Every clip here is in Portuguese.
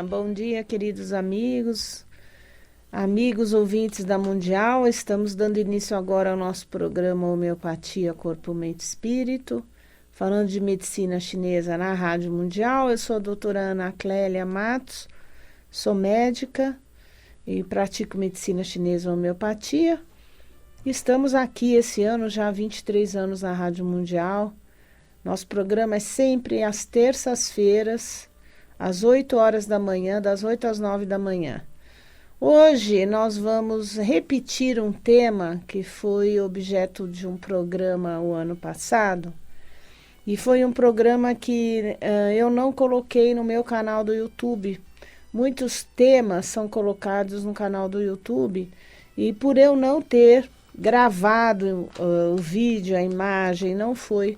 Bom dia, queridos amigos, amigos ouvintes da Mundial. Estamos dando início agora ao nosso programa Homeopatia, Corpo, Mente e Espírito, falando de medicina chinesa na Rádio Mundial. Eu sou a doutora Ana Clélia Matos, sou médica e pratico medicina chinesa e homeopatia. Estamos aqui esse ano, já há 23 anos na Rádio Mundial. Nosso programa é sempre às terças-feiras, às 8 horas da manhã, das 8 às 9 da manhã. Hoje nós vamos repetir um tema que foi objeto de um programa o ano passado. E foi um programa que eu não coloquei no meu canal do YouTube. Muitos temas são colocados no canal do YouTube e por eu não ter gravado o vídeo, a imagem, não foi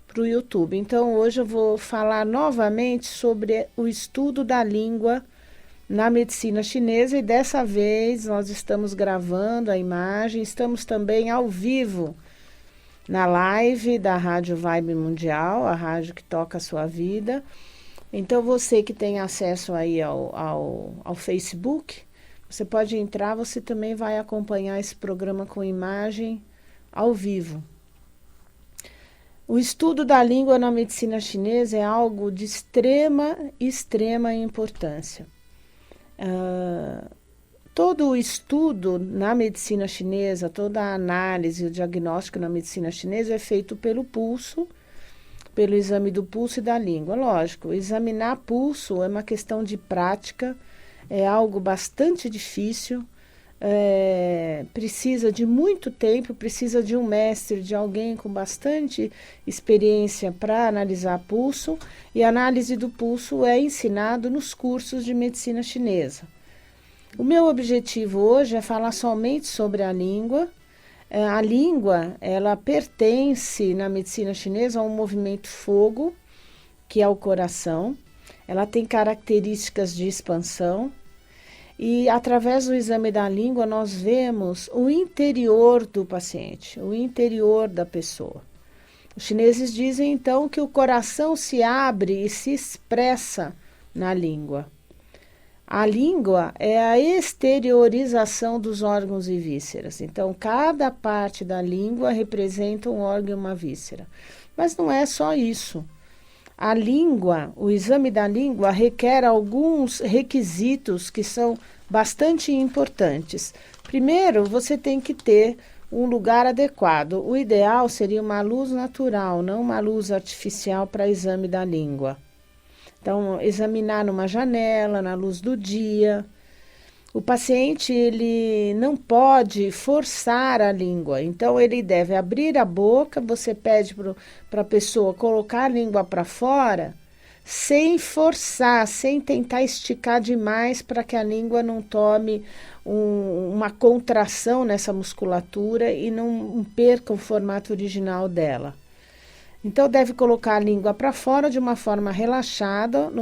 para o YouTube. Então hoje eu vou falar novamente sobre o estudo da língua na medicina chinesa e dessa vez nós estamos gravando a imagem, estamos também ao vivo na live da Rádio Vibe Mundial, a rádio que toca a sua vida. Então você que tem acesso aí ao Facebook, você pode entrar, você também vai acompanhar esse programa com imagem ao vivo. O estudo da língua na medicina chinesa é algo de extrema importância. Todo o estudo na medicina chinesa, toda a análise e o diagnóstico na medicina chinesa é feito pelo pulso, pelo exame do pulso e da língua. Lógico, examinar pulso é uma questão de prática, é algo bastante difícil. Precisa de muito tempo, precisa de um mestre, de alguém com bastante experiência para analisar pulso, e a análise do pulso é ensinado nos cursos de medicina chinesa. O meu objetivo hoje é falar somente sobre a língua. A língua, ela pertence na medicina chinesa a um movimento fogo, que é o coração. Ela tem características de expansão. E através do exame da língua nós vemos o interior do paciente, o interior da pessoa. Os chineses dizem então que o coração se abre e se expressa na língua. A língua é a exteriorização dos órgãos e vísceras. Então cada parte da língua representa um órgão e uma víscera. Mas não é só isso. A língua, o exame da língua requer alguns requisitos que são bastante importantes. Primeiro, você tem que ter um lugar adequado. O ideal seria uma luz natural, não uma luz artificial para exame da língua. Então, examinar numa janela, na luz do dia. O paciente ele não pode forçar a língua, então ele deve abrir a boca, você pede para a pessoa colocar a língua para fora, sem forçar, sem tentar esticar demais para que a língua não tome uma contração nessa musculatura e não perca o formato original dela. Então deve colocar a língua para fora de uma forma relaxada,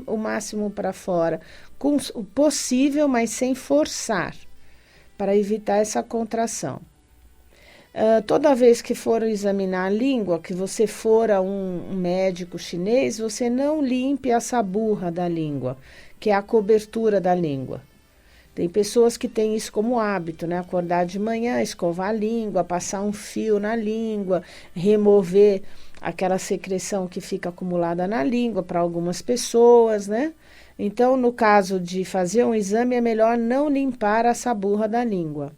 o máximo para fora, com o possível, mas sem forçar, para evitar essa contração. Toda vez que for examinar a língua, que você for a um médico chinês, você não limpe essa burra da língua, que é a cobertura da língua. Tem pessoas que têm isso como hábito, né? Acordar de manhã, escovar a língua, passar um fio na língua, remover aquela secreção que fica acumulada na língua para algumas pessoas, né? Então, no caso de fazer um exame, é melhor não limpar essa burra da língua.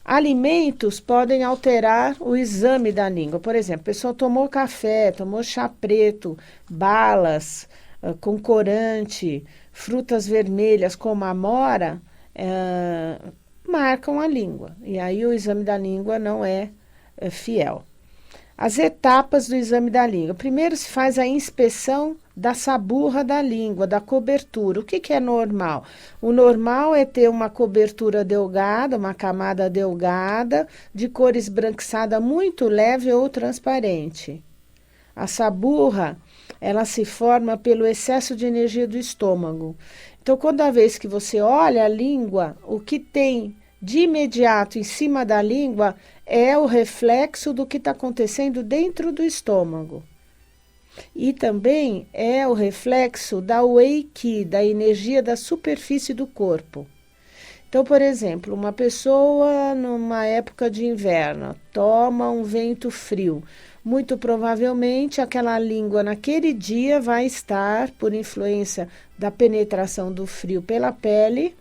Alimentos podem alterar o exame da língua. Por exemplo, a pessoa tomou café, tomou chá preto, balas com corante, frutas vermelhas como a amora, marcam a língua. E aí o exame da língua não é fiel. As etapas do exame da língua. Primeiro se faz a inspeção da saburra da língua, da cobertura. O que é normal? O normal é ter uma cobertura delgada, uma camada delgada, de cor esbranquiçada muito leve ou transparente. A saburra, ela se forma pelo excesso de energia do estômago. Então, toda vez que você olha a língua, o que tem de imediato em cima da língua é o reflexo do que está acontecendo dentro do estômago. E também é o reflexo da Wei Qi, da energia da superfície do corpo. Então, por exemplo, uma pessoa numa época de inverno toma um vento frio. Muito provavelmente aquela língua naquele dia vai estar, por influência da penetração do frio pela pele,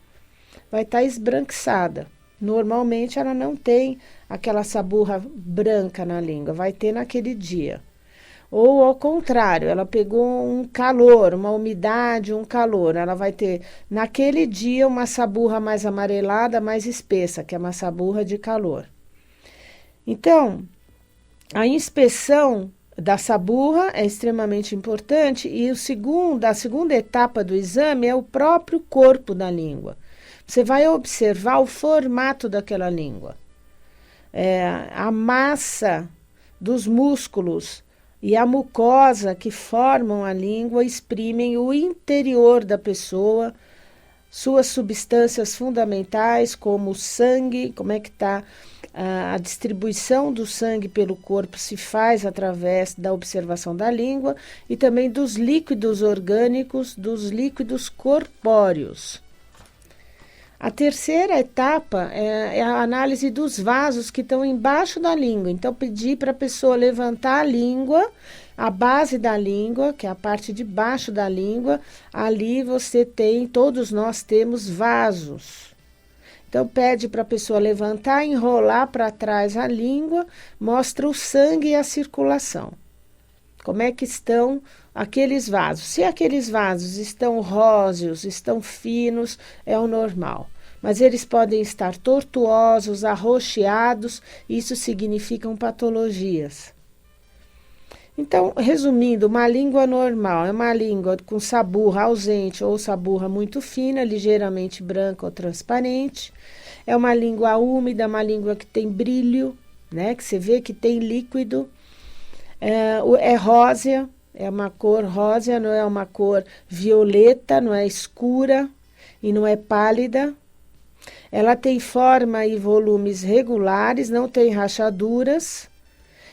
vai estar esbranquiçada. Normalmente ela não tem aquela saburra branca na língua, vai ter naquele dia. Ou ao contrário, ela pegou um calor, uma umidade, um calor. Ela vai ter naquele dia uma saburra mais amarelada, mais espessa, que é uma saburra de calor. Então, a inspeção da saburra é extremamente importante e a segunda etapa do exame é o próprio corpo da língua. Você vai observar o formato daquela língua, a massa dos músculos e a mucosa que formam a língua exprimem o interior da pessoa, suas substâncias fundamentais, como o sangue, como é que está a distribuição do sangue pelo corpo se faz através da observação da língua e também dos líquidos orgânicos, dos líquidos corpóreos. A terceira etapa é a análise dos vasos que estão embaixo da língua. Então, pedir para a pessoa levantar a língua, a base da língua, que é a parte de baixo da língua. Ali você tem, todos nós temos vasos. Então, pede para a pessoa levantar, enrolar para trás a língua, mostra o sangue e a circulação. Como é que estão aqueles vasos? Se aqueles vasos estão róseos, estão finos, é o normal. Mas eles podem estar tortuosos, arroxeados, isso significam patologias. Então, resumindo, uma língua normal é uma língua com saburra ausente ou saburra muito fina, ligeiramente branca ou transparente. É uma língua úmida, uma língua que tem brilho, né? Que você vê que tem líquido. É rósea, é uma cor rósea, não é uma cor violeta, não é escura e não é pálida. Ela tem forma e volumes regulares, não tem rachaduras.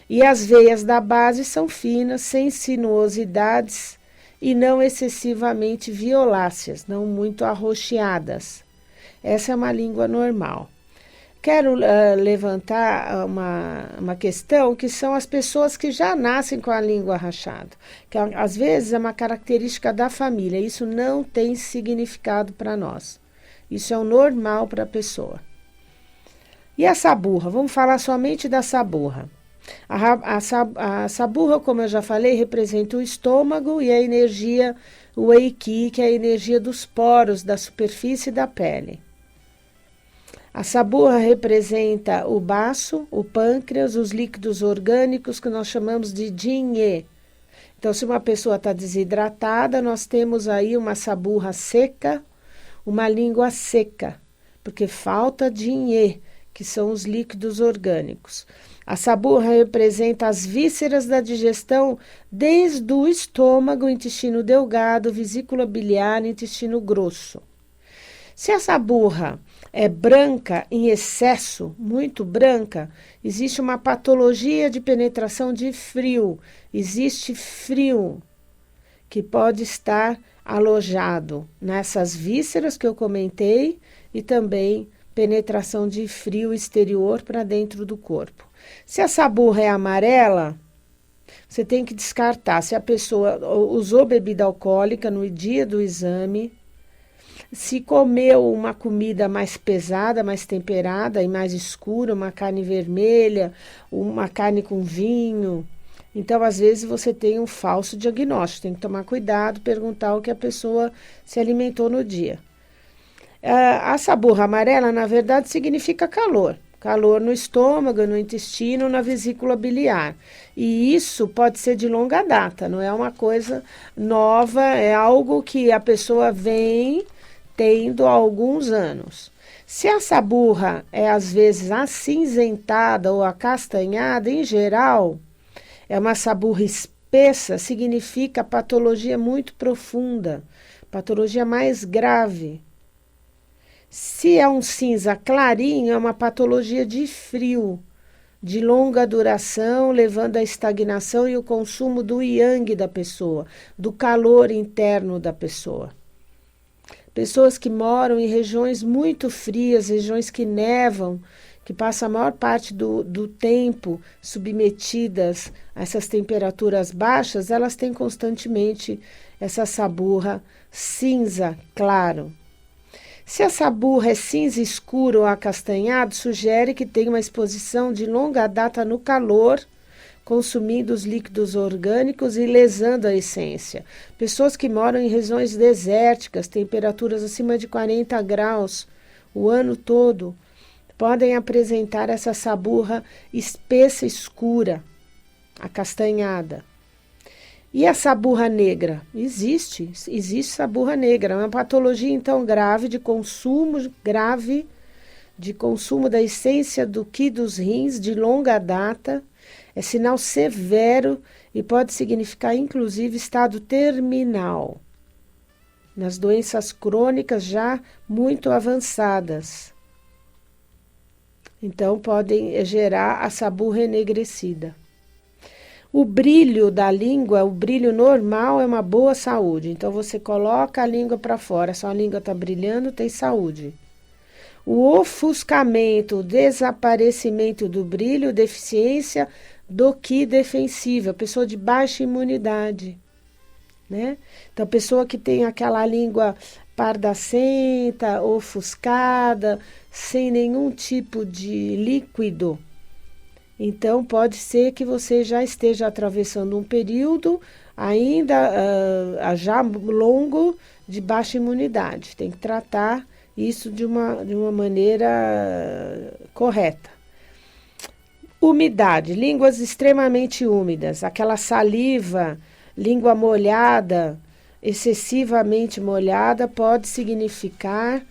E as veias da base são finas, sem sinuosidades e não excessivamente violáceas, não muito arroxeadas. Essa é uma língua normal. Quero levantar uma questão que são as pessoas que já nascem com a língua rachada, que às vezes é uma característica da família, isso não tem significado para nós. Isso é o normal para a pessoa. E a saburra? Vamos falar somente da saburra. A saburra, como eu já falei, representa o estômago e a energia, o Wei Qi, que é a energia dos poros, da superfície da pele. A saburra representa o baço, o pâncreas, os líquidos orgânicos que nós chamamos de Jin-Ye. Então, se uma pessoa está desidratada, nós temos aí uma saburra seca, uma língua seca, porque falta Jin-Ye, que são os líquidos orgânicos. A saburra representa as vísceras da digestão, desde o estômago, intestino delgado, vesícula biliar, intestino grosso. Se a saburra é branca em excesso, muito branca, existe uma patologia de penetração de frio. Existe frio que pode estar alojado nessas vísceras que eu comentei e também penetração de frio exterior para dentro do corpo. Se a saburra é amarela, você tem que descartar. Se a pessoa usou bebida alcoólica no dia do exame, se comeu uma comida mais pesada, mais temperada e mais escura, uma carne vermelha, uma carne com vinho. Então, às vezes, você tem um falso diagnóstico. Tem que tomar cuidado, perguntar o que a pessoa se alimentou no dia. A saburra amarela, na verdade, significa calor. Calor no estômago, no intestino, na vesícula biliar. E isso pode ser de longa data, não é uma coisa nova, é algo que a pessoa vem tendo há alguns anos. Se a saburra é às vezes acinzentada ou acastanhada, em geral, é uma saburra espessa, significa patologia muito profunda, patologia mais grave. Se é um cinza clarinho, é uma patologia de frio, de longa duração, levando à estagnação e o consumo do yang da pessoa, do calor interno da pessoa. Pessoas que moram em regiões muito frias, regiões que nevam, que passam a maior parte do tempo submetidas a essas temperaturas baixas, elas têm constantemente essa saburra cinza claro. Se a saburra é cinza escuro ou acastanhado, sugere que tem uma exposição de longa data no calor, consumindo os líquidos orgânicos e lesando a essência. Pessoas que moram em regiões desérticas, temperaturas acima de 40 graus o ano todo, podem apresentar essa saburra espessa escura, acastanhada. E a saburra negra? Existe saburra negra. É uma patologia, então, grave de consumo da essência do qi dos rins de longa data. É sinal severo e pode significar, inclusive, estado terminal, nas doenças crônicas já muito avançadas. Então, podem gerar a saburra enegrecida. O brilho da língua, o brilho normal é uma boa saúde. Então, você coloca a língua para fora, sua língua está brilhando, tem saúde. O ofuscamento, o desaparecimento do brilho, deficiência do qi defensivo, a pessoa de baixa imunidade, né? Então, a pessoa que tem aquela língua pardacenta, ofuscada, sem nenhum tipo de líquido, então pode ser que você já esteja atravessando um período ainda já longo de baixa imunidade. Tem que tratar isso de uma maneira correta. Umidade, línguas extremamente úmidas, aquela saliva, língua molhada, excessivamente molhada, pode significar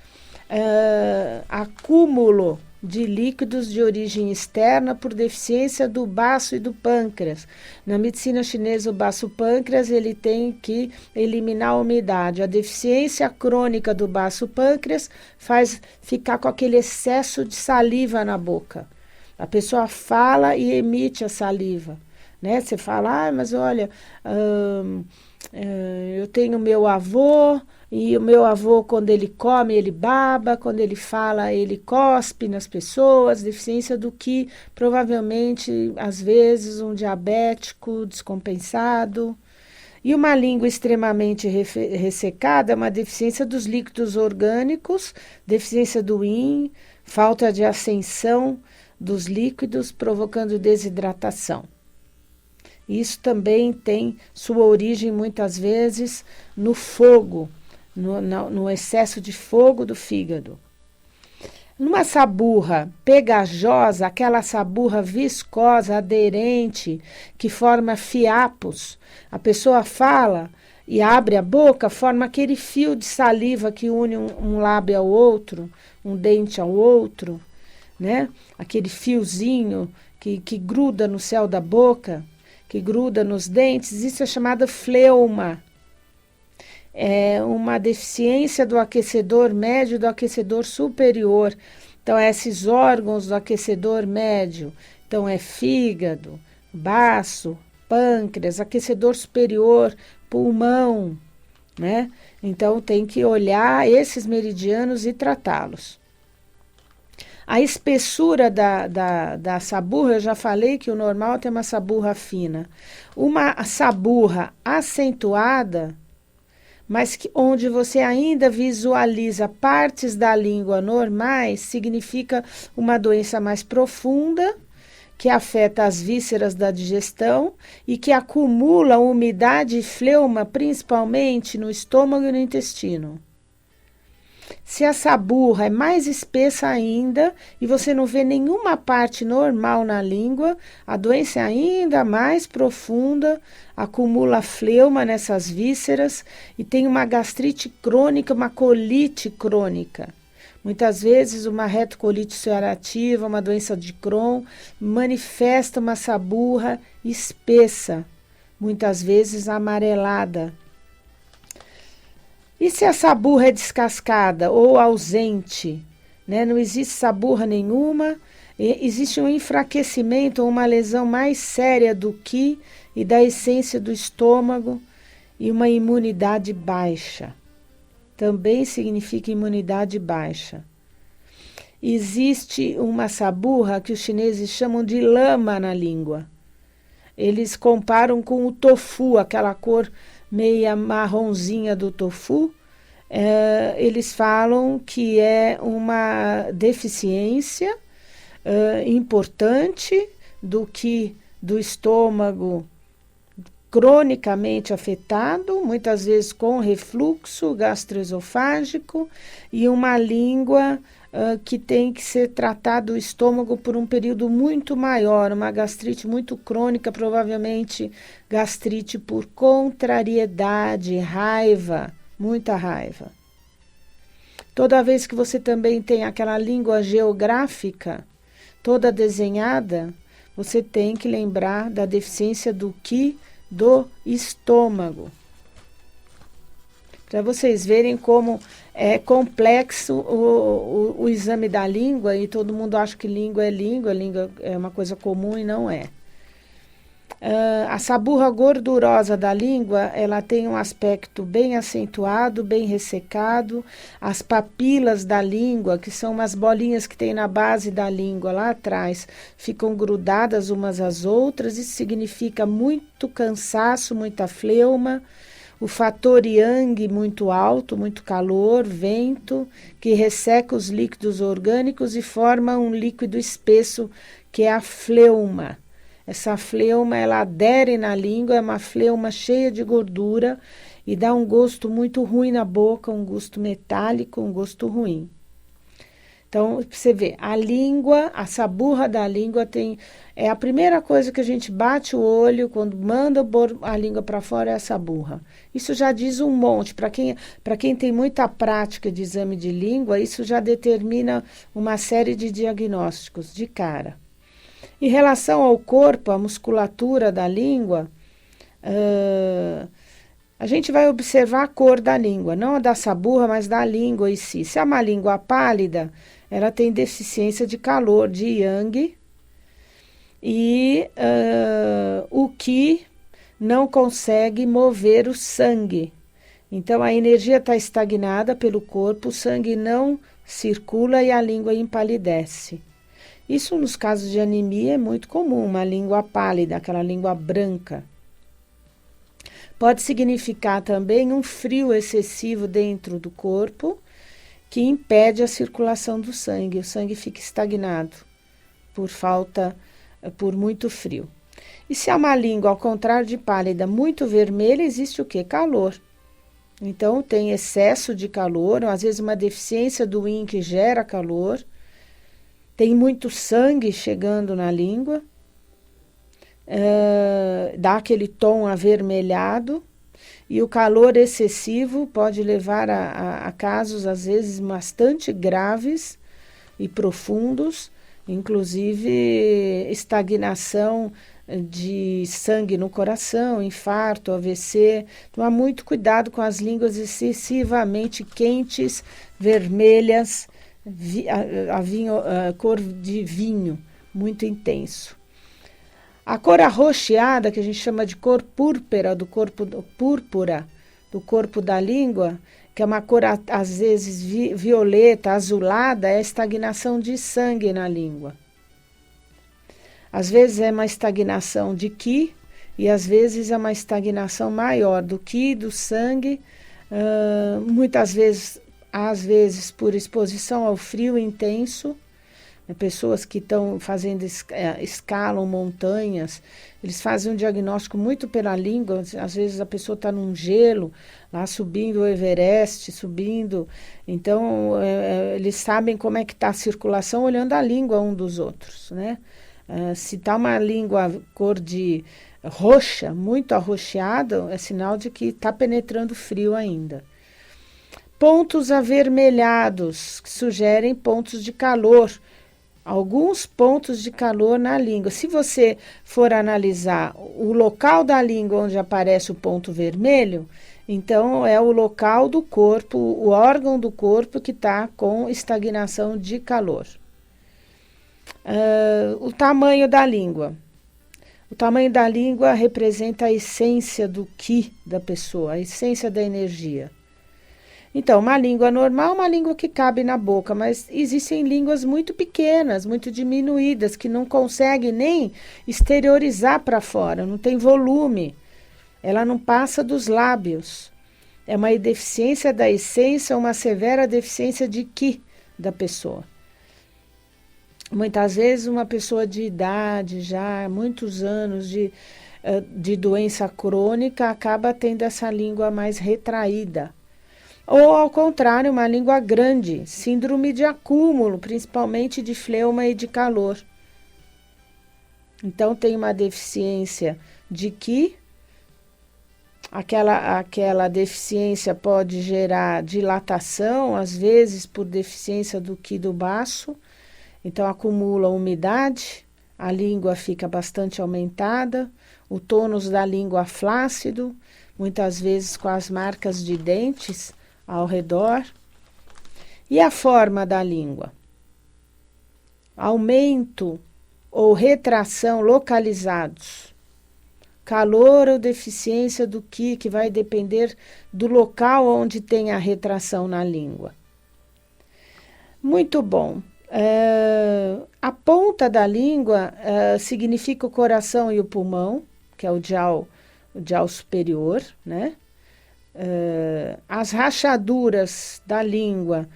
acúmulo de líquidos de origem externa por deficiência do baço e do pâncreas. Na medicina chinesa, o baço-pâncreas ele tem que eliminar a umidade. A deficiência crônica do baço-pâncreas faz ficar com aquele excesso de saliva na boca. A pessoa fala e emite a saliva, né? Você fala, mas olha, eu tenho meu avô, e o meu avô, quando ele come, ele baba, quando ele fala, ele cospe nas pessoas, deficiência do qi, provavelmente, às vezes, um diabético descompensado. E uma língua extremamente ressecada é uma deficiência dos líquidos orgânicos, deficiência do yin, falta de ascensão dos líquidos, provocando desidratação. Isso também tem sua origem, muitas vezes, no fogo, no excesso de fogo do fígado. Numa saburra pegajosa, aquela saburra viscosa, aderente, que forma fiapos, a pessoa fala e abre a boca, forma aquele fio de saliva que une um lábio ao outro, um dente ao outro, né? Aquele fiozinho que gruda no céu da boca, que gruda nos dentes, isso é chamado fleuma. É uma deficiência do aquecedor médio e do aquecedor superior. Então, esses órgãos do aquecedor médio, então é fígado, baço, pâncreas, aquecedor superior, pulmão, né? Então, tem que olhar esses meridianos e tratá-los. A espessura da saburra, eu já falei que o normal tem uma saburra fina. Uma saburra acentuada, mas onde você ainda visualiza partes da língua normais, significa uma doença mais profunda, que afeta as vísceras da digestão e que acumula umidade e fleuma, principalmente no estômago e no intestino. Se a saburra é mais espessa ainda e você não vê nenhuma parte normal na língua, a doença é ainda mais profunda, acumula fleuma nessas vísceras e tem uma gastrite crônica, uma colite crônica. Muitas vezes uma retocolite ulcerativa, uma doença de Crohn, manifesta uma saburra espessa, muitas vezes amarelada. E se a saburra é descascada ou ausente, né? Não existe saburra nenhuma, Existe um enfraquecimento, uma lesão mais séria do qi e da essência do estômago e uma imunidade baixa. Também significa imunidade baixa. Existe uma saburra que os chineses chamam de lama na língua. Eles comparam com o tofu, aquela cor meia marronzinha do tofu. Eles falam que é uma deficiência importante do qi do estômago cronicamente afetado, muitas vezes com refluxo gastroesofágico e uma língua que tem que ser tratado o estômago por um período muito maior, uma gastrite muito crônica, provavelmente gastrite por contrariedade, raiva, muita raiva. Toda vez que você também tem aquela língua geográfica toda desenhada, você tem que lembrar da deficiência do qi do estômago. Para vocês verem como é complexo o exame da língua, e todo mundo acha que língua é uma coisa comum e não é. A saburra gordurosa da língua, ela tem um aspecto bem acentuado, bem ressecado. As papilas da língua, que são umas bolinhas que tem na base da língua lá atrás, ficam grudadas umas às outras. Isso significa muito cansaço, muita fleuma. O fator yang muito alto, muito calor, vento, que resseca os líquidos orgânicos e forma um líquido espesso, que é a fleuma. Essa fleuma, ela adere na língua, é uma fleuma cheia de gordura e dá um gosto muito ruim na boca, um gosto metálico, um gosto ruim. Então, você vê, a língua, a saburra da língua é a primeira coisa que a gente bate o olho quando manda a língua para fora, é a saburra. Isso já diz um monte. Para quem tem muita prática de exame de língua, isso já determina uma série de diagnósticos de cara. Em relação ao corpo, a musculatura da língua, a gente vai observar a cor da língua, não a da saburra, mas da língua em si. Se é uma língua pálida, ela tem deficiência de calor, de yang, e o qi não consegue mover o sangue. Então, a energia está estagnada pelo corpo, o sangue não circula e a língua empalidece. Isso, nos casos de anemia, é muito comum, uma língua pálida, aquela língua branca. Pode significar também um frio excessivo dentro do corpo, que impede a circulação do sangue. O sangue fica estagnado por muito frio. E se é uma língua, ao contrário de pálida, muito vermelha, existe o quê? Calor. Então, tem excesso de calor, às vezes uma deficiência do yin que gera calor. Tem muito sangue chegando na língua, dá aquele tom avermelhado, e o calor excessivo pode levar a casos, às vezes, bastante graves e profundos, inclusive estagnação de sangue no coração, infarto, AVC. Tomar muito cuidado com as línguas excessivamente quentes, vermelhas, cor de vinho, muito intenso. A cor arroxeada, que a gente chama de cor púrpura do corpo da língua, que é uma cor às vezes violeta, azulada, é a estagnação de sangue na língua. Às vezes é uma estagnação de qi e às vezes é uma estagnação maior do qi, do sangue, muitas vezes, às vezes por exposição ao frio intenso. Pessoas que estão fazendo, escalam montanhas, eles fazem um diagnóstico muito pela língua. Às vezes a pessoa está num gelo, lá subindo o Everest, então eles sabem como é que está a circulação olhando a língua um dos outros, né? Se está uma língua cor de roxa, muito arroxeada, é sinal de que está penetrando frio ainda. Pontos avermelhados, que sugerem pontos de calor. Alguns pontos de calor na língua. Se você for analisar o local da língua onde aparece o ponto vermelho, então é o local do corpo, o órgão do corpo que está com estagnação de calor. O tamanho da língua. O tamanho da língua representa a essência do ki da pessoa, a essência da energia. Então, uma língua normal é uma língua que cabe na boca, mas existem línguas muito pequenas, muito diminuídas, que não conseguem nem exteriorizar para fora, não tem volume, ela não passa dos lábios. É uma deficiência da essência, uma severa deficiência de ki da pessoa. Muitas vezes uma pessoa de idade, já muitos anos de doença crônica, acaba tendo essa língua mais retraída. Ou, ao contrário, uma língua grande, síndrome de acúmulo, principalmente de fleuma e de calor. Então, tem uma deficiência de ki. Aquela deficiência pode gerar dilatação, às vezes por deficiência do ki do baço. Então, acumula umidade, a língua fica bastante aumentada, o tônus da língua flácido, muitas vezes com as marcas de dentes ao redor. E a forma da língua? Aumento ou retração localizados. Calor ou deficiência do ki, que vai depender do local onde tem a retração na língua. Muito bom. A ponta da língua significa o coração e o pulmão, que é o jiao superior, né? As rachaduras da língua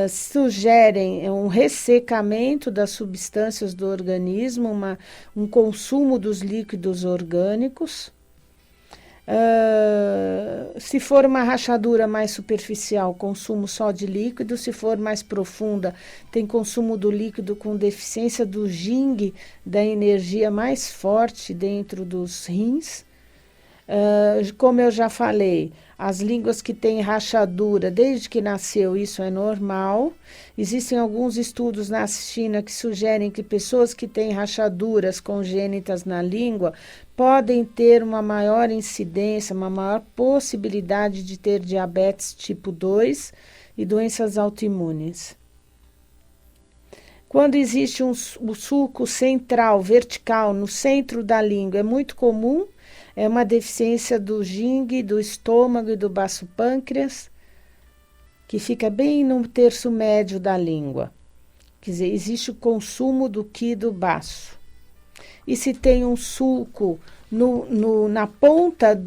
sugerem um ressecamento das substâncias do organismo, um consumo dos líquidos orgânicos. Se for uma rachadura mais superficial, consumo só de líquido. Se for mais profunda, tem consumo do líquido com deficiência do yin, da energia mais forte dentro dos rins. Como eu já falei, as línguas que têm rachadura, desde que nasceu, isso é normal. Existem alguns estudos na China que sugerem que pessoas que têm rachaduras congênitas na língua podem ter uma maior incidência, uma maior possibilidade de ter diabetes tipo 2 e doenças autoimunes. Quando existe um sulco central, vertical, no centro da língua, é muito comum. É uma deficiência do yin, do estômago e do baço pâncreas, que fica bem no terço médio da língua. Quer dizer, existe o consumo do ki do baço. E se tem um sulco na ponta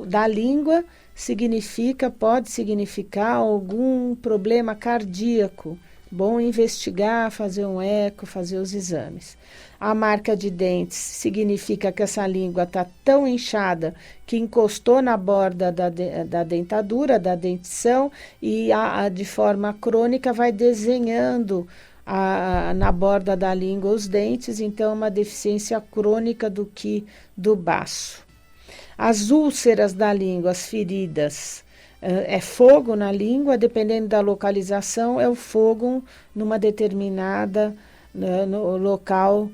da língua, pode significar algum problema cardíaco. Bom investigar, fazer um eco, fazer os exames. A marca de dentes significa que essa língua está tão inchada que encostou na borda da dentadura, da dentição, e de forma crônica vai desenhando na borda da língua os dentes, então é uma deficiência crônica do ki do baço. As úlceras da língua, as feridas, é fogo na língua, dependendo da localização, é o fogo numa determinada no local,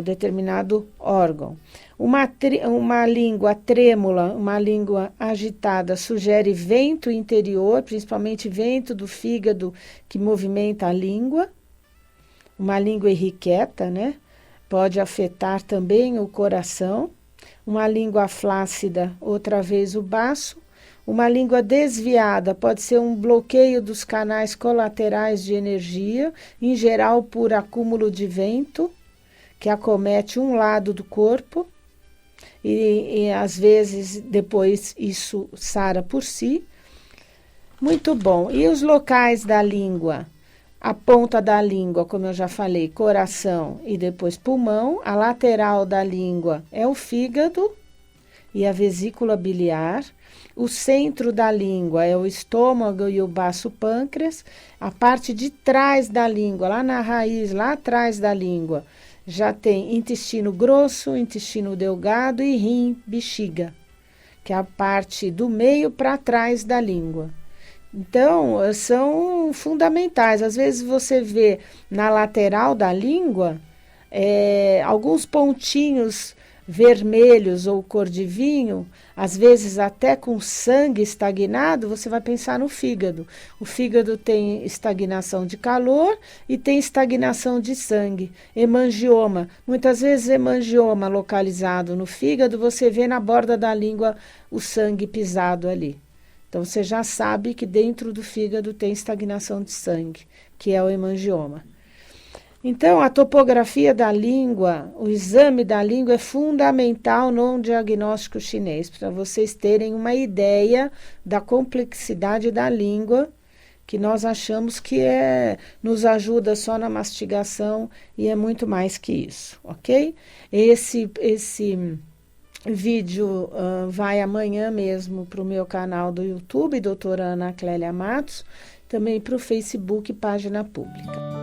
determinado órgão. Uma língua trêmula, uma língua agitada, sugere vento interior, principalmente vento do fígado que movimenta a língua. Uma língua irrequieta, né? Pode afetar também o coração. Uma língua flácida, outra vez o baço. Uma língua desviada pode ser um bloqueio dos canais colaterais de energia, em geral por acúmulo de vento, que acomete um lado do corpo, e às vezes depois isso sara por si. Muito bom. E os locais da língua? A ponta da língua, como eu já falei, coração e depois pulmão. A lateral da língua é o fígado e a vesícula biliar. O centro da língua é o estômago e o baço pâncreas. A parte de trás da língua, lá na raiz, lá atrás da língua, já tem intestino grosso, intestino delgado e rim, bexiga, que é a parte do meio para trás da língua. Então, são fundamentais. Às vezes você vê na lateral da língua alguns pontinhos vermelhos ou cor de vinho, às vezes até com sangue estagnado, você vai pensar no fígado. O fígado tem estagnação de calor e tem estagnação de sangue. Hemangioma, muitas vezes hemangioma localizado no fígado, você vê na borda da língua o sangue pisado ali. Então você já sabe que dentro do fígado tem estagnação de sangue, que é o hemangioma. Então, a topografia da língua, o exame da língua é fundamental no diagnóstico chinês, para vocês terem uma ideia da complexidade da língua, que nós achamos que nos ajuda só na mastigação e é muito mais que isso, ok? Esse vídeo vai amanhã mesmo para o meu canal do YouTube, doutora Ana Clélia Matos, também para o Facebook, página pública.